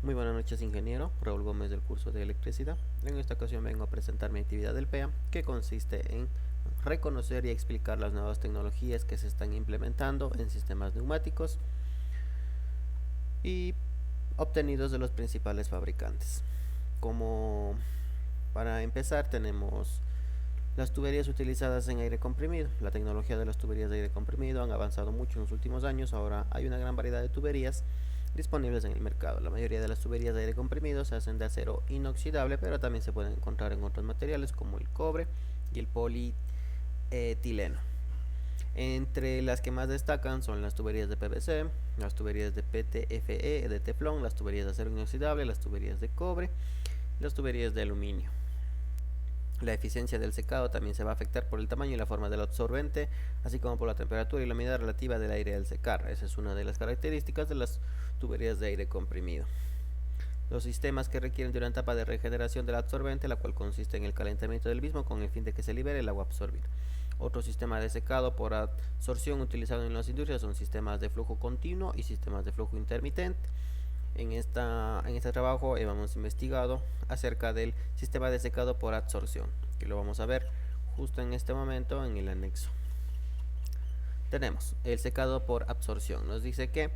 Muy buenas noches, ingeniero. Raúl Gómez del curso de electricidad. En esta ocasión vengo a presentar mi actividad del PEA, que consiste en reconocer y explicar las nuevas tecnologías que se están implementando en sistemas neumáticos y obtenidos de los principales fabricantes. Como para empezar, tenemos las tuberías utilizadas en aire comprimido. La tecnología de las tuberías de aire comprimido han avanzado mucho en los últimos años. Ahora hay una gran variedad de tuberías disponibles en el mercado. La mayoría de las tuberías de aire comprimido se hacen de acero inoxidable, pero también se pueden encontrar en otros materiales como el cobre y el polietileno. Entre las que más destacan son las tuberías de PVC, las tuberías de PTFE, de teflón, las tuberías de acero inoxidable, las tuberías de cobre y las tuberías de aluminio. La eficiencia del secado también se va a afectar por el tamaño y la forma del absorbente, así como por la temperatura y la humedad relativa del aire al secar. Esa es una de las características de las tuberías de aire comprimido. Los sistemas que requieren de una etapa de regeneración del absorbente, la cual consiste en el calentamiento del mismo con el fin de que se libere el agua absorbida. Otro sistema de secado por absorción utilizado en las industrias son sistemas de flujo continuo y sistemas de flujo intermitente. En este trabajo hemos investigado acerca del sistema de secado por absorción, que lo vamos a ver justo en este momento en el anexo. Tenemos el secado por absorción. Nos dice que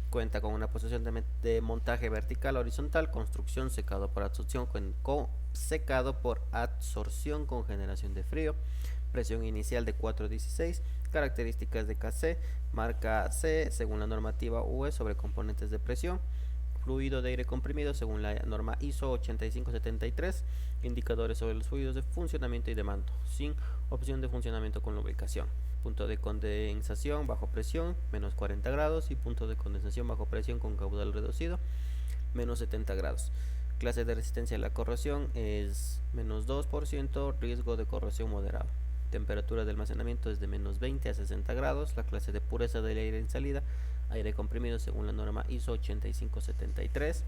cuenta con una posición de montaje vertical horizontal, construcción, secado por absorción con secado por absorción con generación de frío, presión inicial de 416, características de KC, marca C según la normativa UE sobre componentes de presión, fluido de aire comprimido según la norma ISO 8573, indicadores sobre los fluidos de funcionamiento y de mando, sin opción de funcionamiento con lubricación, punto de condensación bajo presión, menos 40 grados, y punto de condensación bajo presión con caudal reducido, menos 70 grados. Clase de resistencia a la corrosión es menos 2%, riesgo de corrosión moderado. Temperatura de almacenamiento es de menos 20 a 60 grados. La clase de pureza del aire en salida, aire comprimido según la norma ISO 8573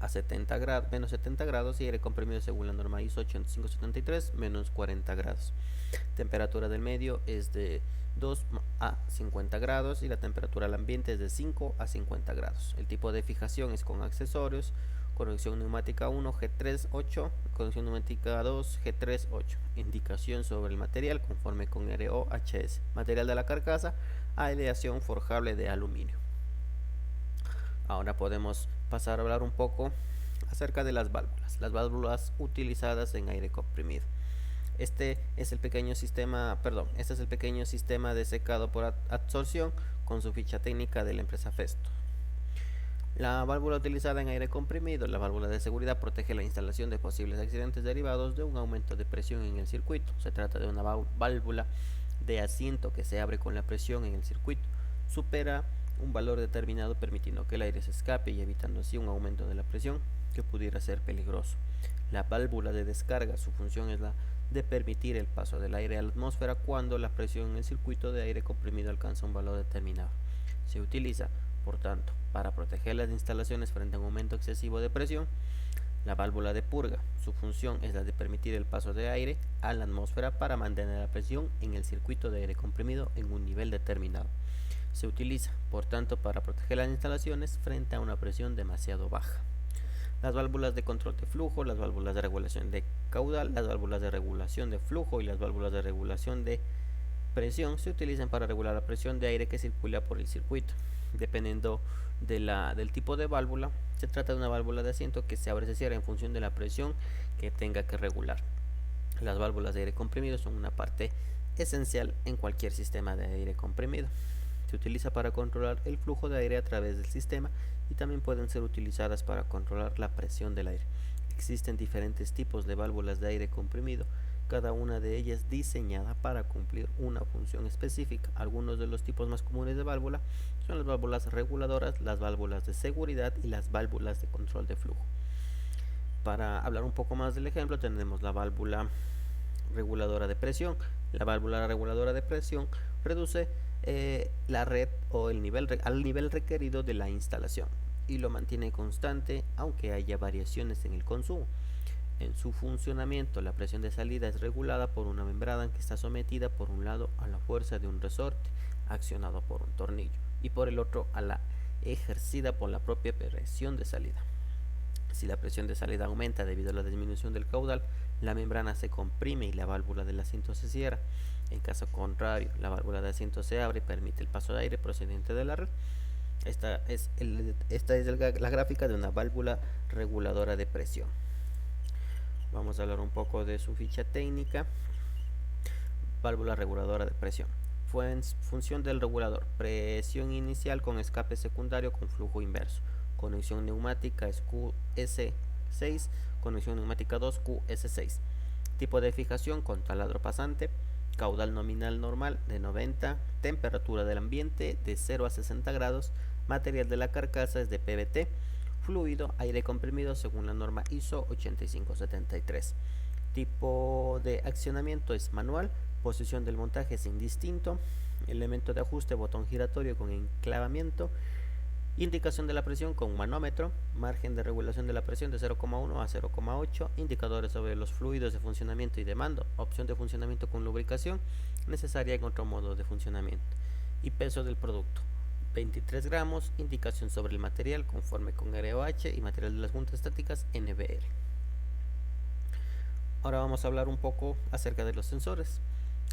a 70 grados, menos 70 grados, y aire comprimido según la norma ISO 8573 menos 40 grados. Temperatura del medio es de 2 a 50 grados y la temperatura al ambiente es de 5 a 50 grados. El tipo de fijación es con accesorios. Conexión neumática 1 G38, conexión neumática 2 G38. Indicación sobre el material conforme con ROHS. Material de la carcasa, aleación forjable de aluminio. Ahora podemos pasar a hablar un poco acerca de las válvulas utilizadas en aire comprimido. Este es el pequeño sistema de secado por absorción con su ficha técnica de la empresa Festo. La válvula utilizada en aire comprimido, la válvula de seguridad, protege la instalación de posibles accidentes derivados de un aumento de presión en el circuito. Se trata de una válvula de asiento que se abre con la presión en el circuito. Supera un valor determinado permitiendo que el aire se escape y evitando así un aumento de la presión que pudiera ser peligroso. La válvula de descarga, su función es la de permitir el paso del aire a la atmósfera cuando la presión en el circuito de aire comprimido alcanza un valor determinado. Se utiliza, por tanto, para proteger las instalaciones frente a un aumento excesivo de presión. La válvula de purga, su función es la de permitir el paso de aire a la atmósfera para mantener la presión en el circuito de aire comprimido en un nivel determinado. Se utiliza, por tanto, para proteger las instalaciones frente a una presión demasiado baja. Las válvulas de control de flujo, las válvulas de regulación de caudal, las válvulas de regulación de flujo y las válvulas de regulación de presión se utilizan para regular la presión de aire que circula por el circuito. Dependiendo del tipo de válvula, se trata de una válvula de asiento que se abre y se cierra en función de la presión que tenga que regular. Las válvulas de aire comprimido son una parte esencial en cualquier sistema de aire comprimido. Se utiliza para controlar el flujo de aire a través del sistema y también pueden ser utilizadas para controlar la presión del aire. Existen diferentes tipos de válvulas de aire comprimido, cada una de ellas diseñada para cumplir una función específica. Algunos de los tipos más comunes de válvula son las válvulas reguladoras, las válvulas de seguridad y las válvulas de control de flujo. Para hablar un poco más del ejemplo, tenemos la válvula reguladora de presión. La válvula reguladora de presión reduce la red o el nivel al nivel requerido de la instalación y lo mantiene constante aunque haya variaciones en el consumo. En su funcionamiento, la presión de salida es regulada por una membrana que está sometida por un lado a la fuerza de un resorte accionado por un tornillo y por el otro a la ejercida por la propia presión de salida. Si la presión de salida aumenta debido a la disminución del caudal, la membrana se comprime y la válvula del asiento se cierra. En caso contrario, la válvula de asiento se abre y permite el paso de aire procedente de la red. Esta es la gráfica de una válvula reguladora de presión. Vamos a hablar un poco de su ficha técnica. Válvula reguladora de presión. Función del regulador: presión inicial con escape secundario con flujo inverso. Conexión neumática es QS6, conexión neumática 2 QS6. Tipo de fijación con taladro pasante. Caudal nominal normal de 90. Temperatura del ambiente de 0 a 60 grados. Material de la carcasa es de PVT. Fluido, aire comprimido según la norma ISO 8573. Tipo de accionamiento es manual. Posición del montaje es indistinto. Elemento de ajuste, botón giratorio con enclavamiento. Indicación de la presión con manómetro. Margen de regulación de la presión de 0,1 a 0,8. Indicadores sobre los fluidos de funcionamiento y de mando. Opción de funcionamiento con lubricación necesaria en otro modo de funcionamiento. Y peso del producto: 23 gramos. Indicación sobre el material conforme con ROH y material de las juntas estáticas NBR. Ahora vamos a hablar un poco acerca de los sensores.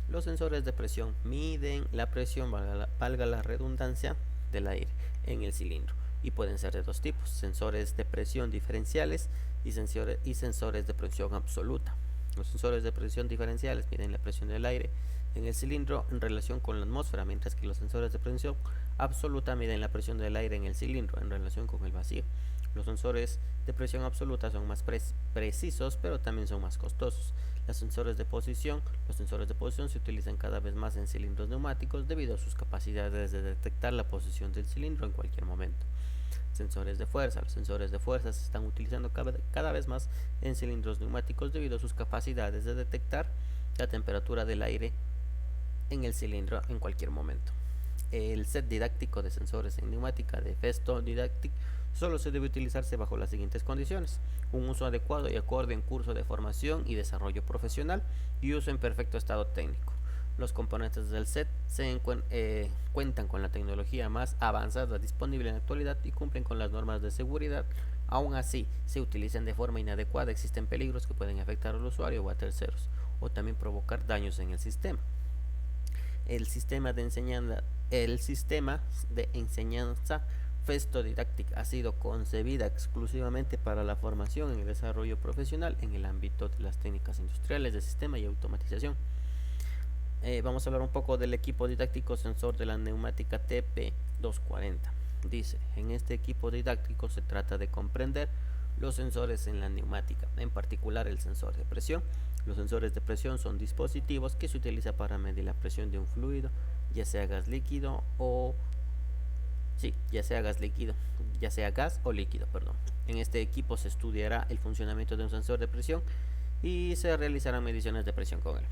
Los sensores de presión miden la presión, valga la redundancia, del aire en el cilindro, y pueden ser de dos tipos: sensores de presión diferenciales y sensores de presión absoluta. Los sensores de presión diferenciales miden la presión del aire en el cilindro en relación con la atmósfera, mientras que los sensores de presión absoluta miden la presión del aire en el cilindro en relación con el vacío. Los sensores de presión absoluta son más precisos, pero también son más costosos. Los sensores de posición se utilizan cada vez más en cilindros neumáticos debido a sus capacidades de detectar la posición del cilindro en cualquier momento. Sensores de fuerza. Los sensores de fuerza se están utilizando cada vez más en cilindros neumáticos debido a sus capacidades de detectar la temperatura del aire en el cilindro en cualquier momento. El set didáctico de sensores en neumática de Festo Didactic solo se debe utilizarse bajo las siguientes condiciones: un uso adecuado y acorde en curso de formación y desarrollo profesional y uso en perfecto estado técnico. Los componentes del set cuentan con la tecnología más avanzada disponible en la actualidad y cumplen con las normas de seguridad. Aún así, se utilizan de forma inadecuada, existen peligros que pueden afectar al usuario o a terceros, o también provocar daños en el sistema. El sistema de enseñanza Festo Didactic ha sido concebida exclusivamente para la formación en el desarrollo profesional en el ámbito de las técnicas industriales de sistema y automatización. Vamos a hablar un poco del equipo didáctico sensor de la neumática TP240. Dice: en este equipo didáctico se trata de comprender los sensores en la neumática, en particular el sensor de presión. Los sensores de presión son dispositivos que se utilizan para medir la presión de un fluido, ya sea gas o líquido. En este equipo se estudiará el funcionamiento de un sensor de presión y se realizarán mediciones de presión con él.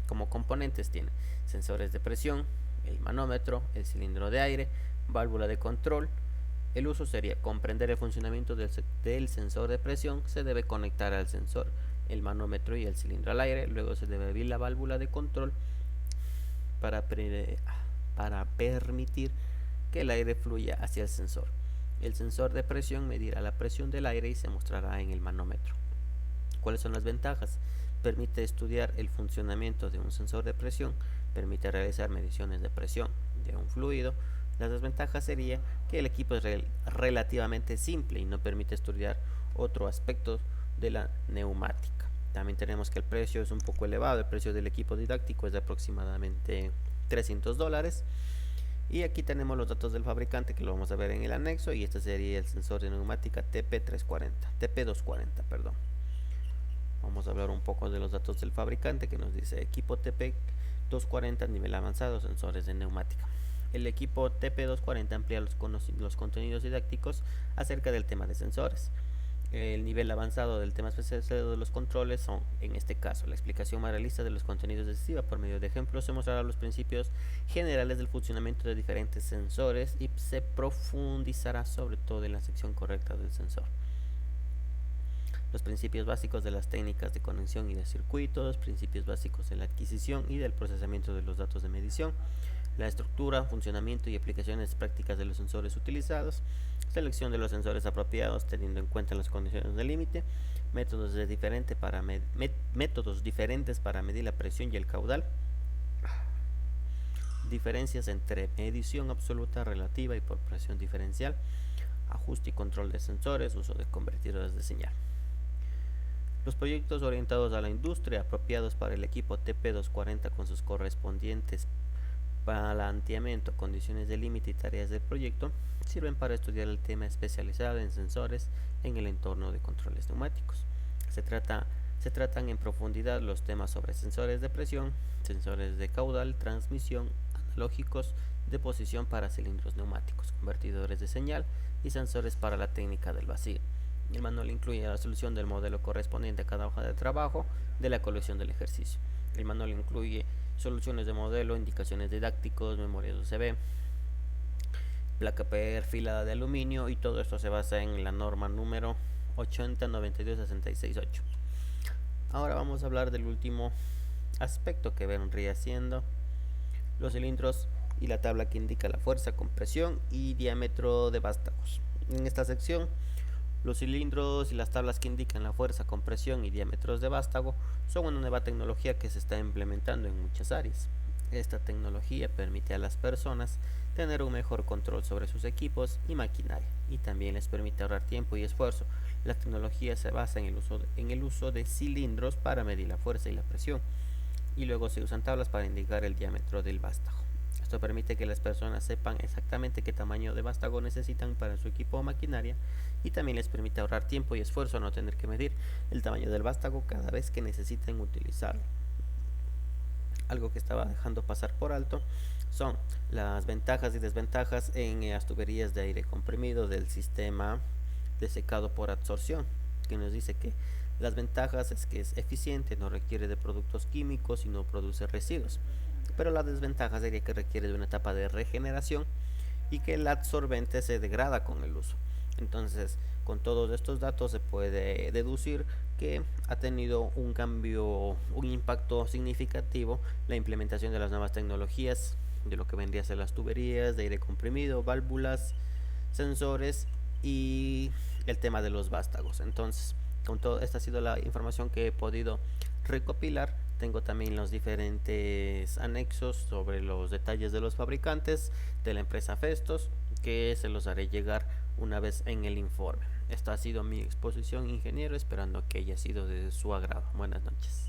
Como componentes tiene sensores de presión, el manómetro, el cilindro de aire, válvula de control. El uso sería comprender el funcionamiento del sensor de presión. Se debe conectar al sensor, el manómetro y el cilindro al aire. Luego se debe abrir la válvula de control para permitir que el aire fluya hacia el sensor. El sensor de presión medirá la presión del aire y se mostrará en el manómetro. ¿Cuáles son las ventajas? Permite estudiar el funcionamiento de un sensor de presión, permite realizar mediciones de presión de un fluido. Las desventajas sería que el equipo es relativamente simple y no permite estudiar otro aspecto de la neumática. También tenemos que el precio es un poco elevado. El precio del equipo didáctico es de aproximadamente $300. Y aquí tenemos los datos del fabricante, que lo vamos a ver en el anexo, y este sería el sensor de neumática TP240, perdón. Vamos a hablar un poco de los datos del fabricante, que nos dice: equipo TP240 nivel avanzado, sensores de neumática. El equipo TP240 amplía los contenidos didácticos acerca del tema de sensores. El nivel avanzado del tema especializado de los controles son, en este caso, la explicación más realista de los contenidos decisiva. Por medio de ejemplos se mostrarán los principios generales del funcionamiento de diferentes sensores y se profundizará sobre todo en la sección correcta del sensor. Los principios básicos de las técnicas de conexión y de circuitos, principios básicos de la adquisición y del procesamiento de los datos de medición, la estructura, funcionamiento y aplicaciones prácticas de los sensores utilizados, selección de los sensores apropiados teniendo en cuenta las condiciones de límite, métodos diferentes para medir la presión y el caudal, diferencias entre medición absoluta, relativa y por presión diferencial, ajuste y control de sensores, uso de convertidores de señal. Los proyectos orientados a la industria apropiados para el equipo TP240 con sus correspondientes planteamiento, condiciones de límite y tareas del proyecto sirven para estudiar el tema especializado en sensores en el entorno de controles neumáticos. Se tratan en profundidad los temas sobre sensores de presión, sensores de caudal, transmisión, analógicos de posición para cilindros neumáticos, convertidores de señal y sensores para la técnica del vacío. El manual incluye la solución del modelo correspondiente a cada hoja de trabajo de la colección del ejercicio. El manual incluye soluciones de modelo, indicaciones didácticos, memorias USB, placa perfilada de aluminio, y todo esto se basa en la norma número 8092-668. Ahora vamos a hablar del último aspecto que vendría siendo los cilindros y la tabla que indica la fuerza, compresión y diámetro de vástagos. En esta sección, los cilindros y las tablas que indican la fuerza, compresión y diámetros de vástago son una nueva tecnología que se está implementando en muchas áreas. Esta tecnología permite a las personas tener un mejor control sobre sus equipos y maquinaria, y también les permite ahorrar tiempo y esfuerzo. La tecnología se basa en el uso de cilindros para medir la fuerza y la presión, y luego se usan tablas para indicar el diámetro del vástago. Esto permite que las personas sepan exactamente qué tamaño de vástago necesitan para su equipo o maquinaria, y también les permite ahorrar tiempo y esfuerzo a no tener que medir el tamaño del vástago cada vez que necesiten utilizarlo. Algo que estaba dejando pasar por alto son las ventajas y desventajas en las tuberías de aire comprimido del sistema de secado por absorción, que nos dice que las ventajas es que es eficiente, no requiere de productos químicos y no produce residuos, pero la desventaja sería que requiere de una etapa de regeneración y que el absorbente se degrada con el uso. Entonces, con todos estos datos se puede deducir que ha tenido un cambio, un impacto significativo la implementación de las nuevas tecnologías de lo que vendría a ser las tuberías de aire comprimido, válvulas, sensores y el tema de los vástagos. Entonces, con todo, esta ha sido la información que he podido recopilar. Tengo también los diferentes anexos sobre los detalles de los fabricantes de la empresa Festos, que se los haré llegar una vez en el informe. Esta ha sido mi exposición, ingeniero, esperando que haya sido de su agrado. Buenas noches.